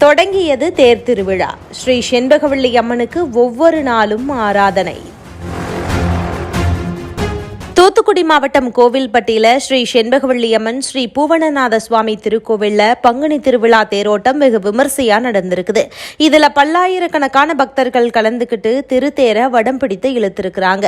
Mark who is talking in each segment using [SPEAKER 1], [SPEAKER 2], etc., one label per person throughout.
[SPEAKER 1] தொடங்கியது தேர் திருவிழா. ஸ்ரீ செண்பகவல்லி அம்மனுக்கு ஒவ்வொரு நாளும் ஆராதனை. தூத்துக்குடி மாவட்டம் கோவில்பட்டியில ஸ்ரீ செண்பகவல்லி அம்மன் ஸ்ரீ பூவனநாத சுவாமி திருக்கோவில்ல பங்குனி திருவிழா தேரோட்டம் வெகு விமர்சையா நடந்திருக்குது. இதுல பல்லாயிரக்கணக்கான பக்தர்கள் கலந்துகிட்டு திருத்தேரை வடம் பிடித்து இழுத்திருக்கிறாங்க.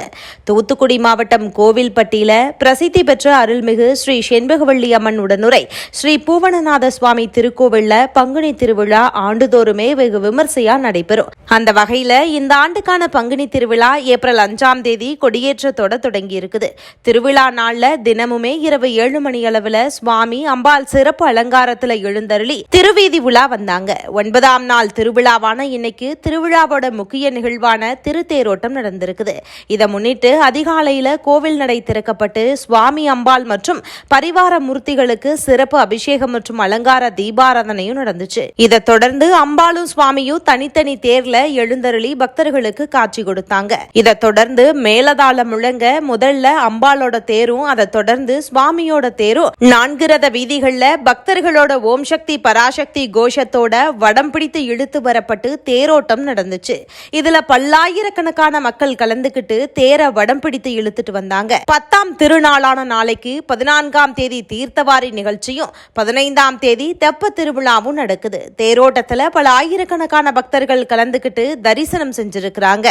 [SPEAKER 1] தூத்துக்குடி மாவட்டம் கோவில்பட்டியில பிரசித்தி பெற்ற அருள்மிகு ஸ்ரீ செண்பகவல்லி அம்மன் உடனுரை ஸ்ரீ பூவனநாத சுவாமி திருக்கோவில்ல பங்குனி திருவிழா ஆண்டுதோறுமே வெகு விமர்சையா நடைபெறும். அந்த வகையில இந்த ஆண்டுக்கான பங்குனி திருவிழா ஏப்ரல் 5ஆம் தேதி கொடியேற்றத்தோட தொடங்கி இருக்குது. திருவிழா நாள்ல தினமுமே இரவு 7 மணி அளவுல சுவாமி அம்பாள் சிறப்பு அலங்காரத்துல எழுந்தருளி திருவீதி உலா வந்தாங்க. 9ஆம் நாள் திருவிழாவான இன்னைக்கு திருவிழாவோட முக்கிய நிகழ்வான திருத்தேரோட்டம் நடந்திருக்குது. இதை முன்னிட்டு அதிகாலையில கோவில் நடை திறக்கப்பட்டு சுவாமி அம்பாள் மற்றும் பரிவார மூர்த்திகளுக்கு சிறப்பு அபிஷேகம் மற்றும் அலங்கார தீபாராதனையும் நடந்துச்சு. இதை தொடர்ந்து அம்பாளும் சுவாமியும் தனித்தனி தேர்ல எழுந்தருளி பக்தர்களுக்கு காட்சி கொடுத்தாங்க. இதை தொடர்ந்து மேலதாளம் முழங்க முதல்ல அம்பாளோட தேரும் அதை தொடர்ந்து சுவாமியோட தேரும் 4 ரத வீதிகள்ல பக்தர்களோட ஓம் சக்தி பராசக்தி கோஷத்தோட வடம் பிடித்து இழுத்து வரப்பட்டு தேரோட்டம் நடந்துச்சு. இதுல பல்லாயிரக்கணக்கான மக்கள் கலந்துகிட்டு தேரை வடம் பிடித்து இழுத்துட்டு வந்தாங்க. 10ஆம் திருநாளான நாளைக்கு 14ஆம் தேதி தீர்த்தவாரி நிகழ்ச்சியும் 15ஆம் தேதி தெப்ப திருவிழாவும் நடக்குது. தேரோட்டத்துல பல ஆயிரக்கணக்கான பக்தர்கள் கலந்துகிட்டு தரிசனம் செஞ்சிருக்கிறாங்க.